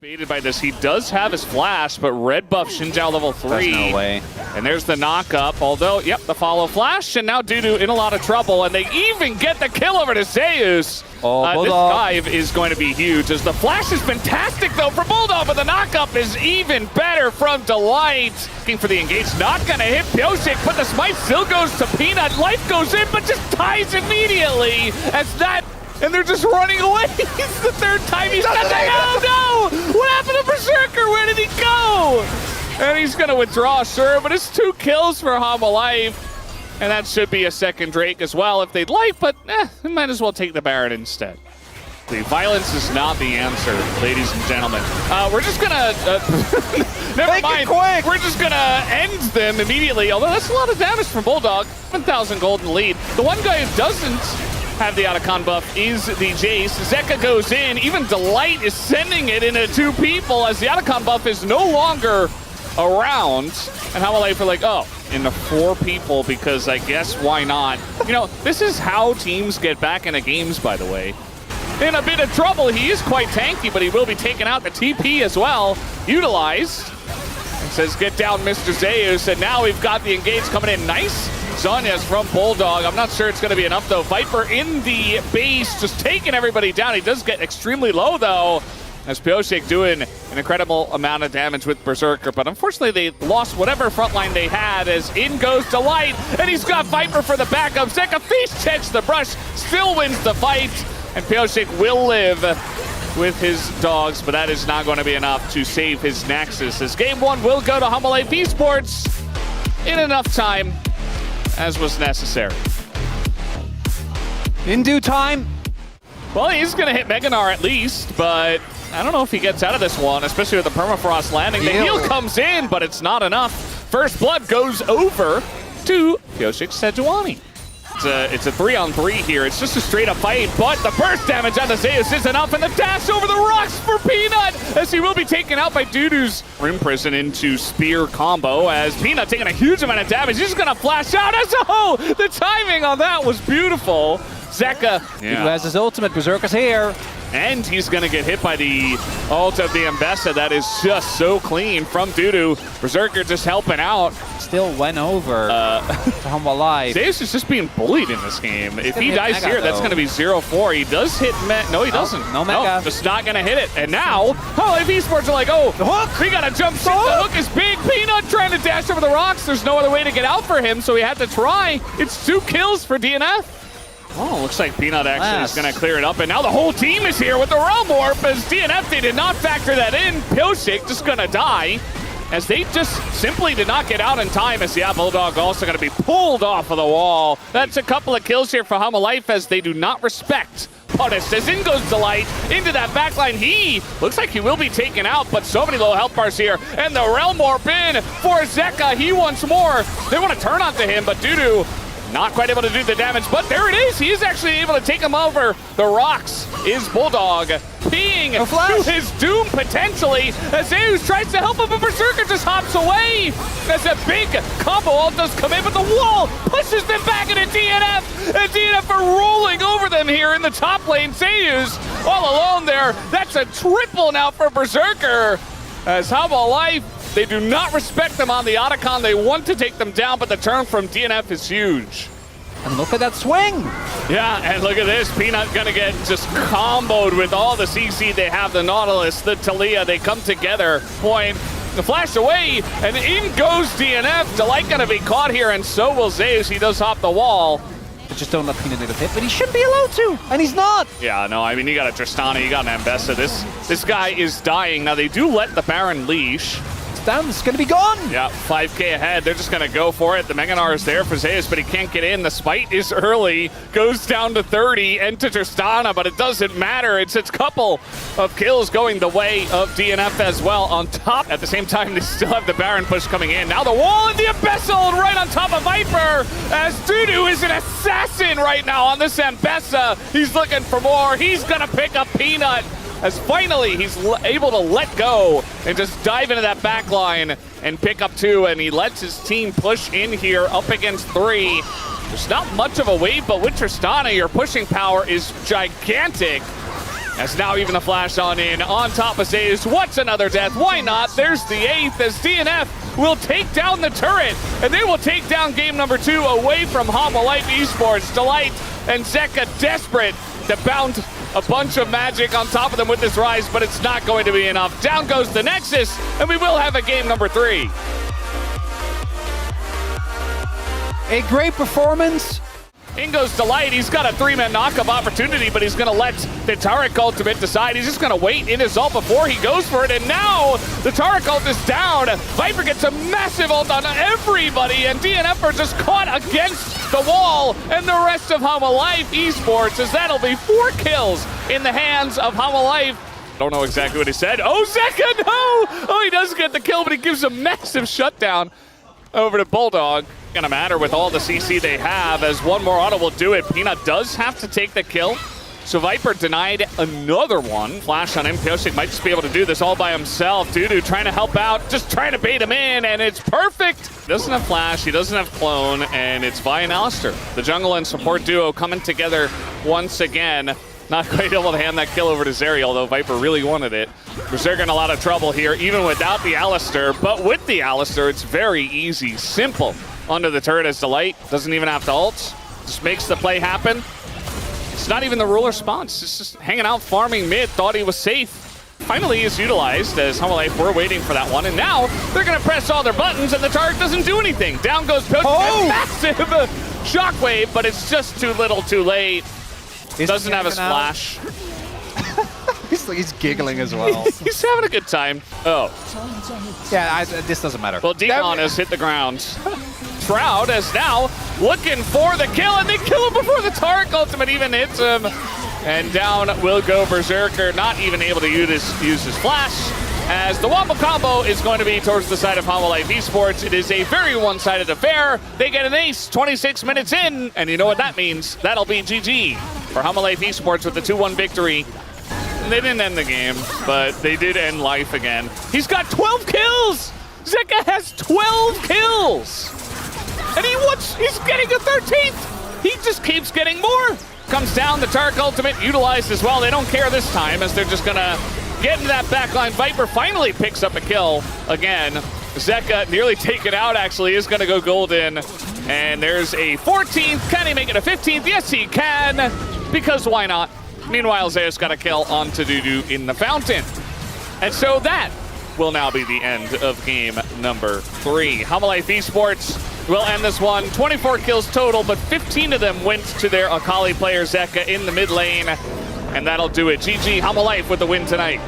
Baited by this, he does have his flash, but red buff Xinjiao level 3. There's no way. And there's the knock-up, although, yep, the follow flash, and now Dudu in a lot of trouble, and they even get the kill over to Zeus. This dive is going to be huge, as the flash is fantastic, though, for Bulldog, but the knock-up is even better from Delight. Looking for the engage, not gonna hit Pyosik, but the smite still goes to Peanut. Life goes in, but just dies immediately, as that... And they're just running away. It's the third time he's got that. No! What happened to Berserker? Where did he go? And he's going to withdraw, sure, but it's 2 kills for Hanwha Life. And that should be a second Drake as well if they'd like, but they might as well take the Baron instead. The violence is not the answer, ladies and gentlemen. We're just going to... never mind. Quick. We're just going to end them immediately, although that's a lot of damage from Bulldog. 1,000 gold in the lead. The one guy who doesn't have the Otacon buff is the Jace. Zeka goes in. Even Delight is sending it into 2 people as the Otacon buff is no longer around. And Hanwha Life are like, oh, into 4 people because I guess why not? You know, this is how teams get back into games, by the way. In a bit of trouble. He is quite tanky, but he will be taking out the TP as well. Utilized. And says, get down, Mr. Zeus. And now we've got the engage coming in. Nice. Zhonya's from Bulldog. I'm not sure it's going to be enough, though. Viper in the base, just taking everybody down. He does get extremely low, though, as Pyosik doing an incredible amount of damage with Berserker. But unfortunately, they lost whatever frontline they had, as in goes Delight, and he's got Viper for the backup. Zeka face checks the brush, still wins the fight, and Pyosik will live with his dogs, but that is not going to be enough to save his Nexus, as Game 1 will go to Hanwha Life Esports in enough time as was necessary. In due time. Well, he's going to hit Meganar at least, but I don't know if he gets out of this one, especially with the Permafrost landing. The heal comes in, but it's not enough. First blood goes over to Pyosik Sejuani. It's a 3-on-3 here. It's just a straight-up fight, but the burst damage on the Zeus is enough, and the dash over the rocks for Peanut, as he will be taken out by Dudu's Rim Prison into Spear combo, as Peanut taking a huge amount of damage. He's going to flash out, as the timing on that was beautiful. Zeka, who has his ultimate, Berserker's here. And he's going to get hit by the ult of the Mbessa. That is just so clean from Dudu. Berserker just helping out. Still went over to Hanwha Life. Zeus is just being bullied in this game. If he dies Mega, here, that's going to be 0-4. He does hit No, he doesn't. No Mega. No, just not going to hit it. And now, Hanwha Life Esports are like, oh, the hook. We got to jump ship. The hook is big. Peanut trying to dash over the rocks. There's no other way to get out for him, so he had to try. It's 2 kills for DNF. Oh, looks like Peanut actually is going to clear it up. And now the whole team is here with the Realm Warp, as DNF, they did not factor that in. Pyosik just going to die, as they just simply did not get out in time, as Bulldog also going to be pulled off of the wall. That's a couple of kills here for Hanwha Life, as they do not respect Punish. As in goes Delight into that backline. He looks like he will be taken out, but so many low health bars here. And the Realm Warp in for Zeka. He wants more. They want to turn onto him, but Dudu not quite able to do the damage, but there it is. He is actually able to take him over the rocks. Is Bulldog being to his doom potentially, as Zeus tries to help him, but Berserker just hops away as a big combo ult does come in, but the wall pushes them back into DNF, and DNF are rolling over them here in the top lane. Zeus all alone there. That's a triple now for Berserker, as Hanwha Life, they do not respect them on the Otacon. They want to take them down, but the turn from DNF is huge. And look at that swing. Yeah, and look at this. Peanut gonna get just comboed with all the CC. They have the Nautilus, the Talia. They come together. Point, the flash away, and in goes DNF. Delight gonna be caught here, and so will Zeus. He does hop the wall. But just don't let Peanut get hit, but he should be allowed to, and he's not. Yeah, no, I mean, you got a Tristana, you got an Mbessa. This guy is dying. Now, they do let the Baron leash. Down, it's going to be gone. Yeah, 5K ahead. They're just going to go for it. The Meganar is there for Zeus, but he can't get in. The spite is early. Goes down to 30 and to Tristana, but it doesn't matter. It's a couple of kills going the way of DNF as well on top. At the same time, they still have the Baron push coming in. Now the wall and the Abyssal right on top of Viper, as Dudu is an assassin right now on this Mbessa. He's looking for more. He's going to pick up Peanut, as finally he's able to let go and just dive into that back line and pick up 2, and he lets his team push in here up against 3. There's not much of a wave, but with Tristana, your pushing power is gigantic. As now even the flash on in. On top of Zeus. What's another death? Why not? There's the 8th as DNF will take down the turret. And they will take down game number 2 away from Hanwha esports. Delight and Zeka desperate to bound a bunch of magic on top of them with this rise, but it's not going to be enough. Down goes the Nexus, and we will have a game number 3. A great performance. In goes Delight. He's got a 3-man knockup opportunity, but he's going to let the Taric ultimate decide. He's just going to wait in his ult before he goes for it, and now the Taric ult is down. Viper gets a massive ult on everybody, and DNF are just caught against the wall, and the rest of Hanwha esports, as that'll be 4 kills in the hands of Hanwha. Don't know exactly what he said. Oh, Zeka, no! Oh, he does get the kill, but he gives a massive shutdown over to Bulldog. Gonna matter with all the CC they have, as one more auto will do it. Peanut does have to take the kill, so Viper denied another one. Flash on him. Pyosik might just be able to do this all by himself. Dudu trying to help out, just trying to bait him in, and it's perfect. He doesn't have Flash, he doesn't have Clone, and it's Vi and Alistair. The jungle and support duo coming together once again. Not quite able to hand that kill over to Zeri, although Viper really wanted it. Berserker in a lot of trouble here, even without the Alistair. But with the Alistair, it's very easy, simple. Under the turret as Delight, doesn't even have to ult. Just makes the play happen. It's not even the ruler response. It's just hanging out, farming mid, thought he was safe. Finally is utilized as Hanwha were waiting for that one. And now they're going to press all their buttons and the turret doesn't do anything. Down goes Poach. Oh! Massive shockwave, but it's just too little too late. Doesn't have a splash. He's giggling as well. He's having a good time. Oh. Yeah, this doesn't matter. Well, Demon has hit the ground. Shroud is now looking for the kill, and they kill him before the Taric ultimate even hits him. And down will go Berserker, not even able to use his flash, as the wombo combo is going to be towards the side of Hanwha esports. It is a very one-sided affair. They get an ace 26 minutes in, and you know what that means. That'll be GG for Hanwha esports with the 2-1 victory. They didn't end the game, but they did end life again. He's got 12 kills! Zeka has 12 kills! And he's getting a 13th! He just keeps getting more! Comes down, the Taric ultimate utilized as well. They don't care this time, as they're just gonna get into that backline. Viper finally picks up a kill again. Zeka nearly taken out, actually, is gonna go golden. And there's a 14th. Can he make it a 15th? Yes, he can, because why not? Meanwhile, Zeus got a kill onto Dudu in the fountain. And so that will now be the end of game number 3. Hanwha esports will end this one. 24 kills total, but 15 of them went to their Akali player Zeka in the mid lane. And that'll do it. GG Hanwha with the win tonight.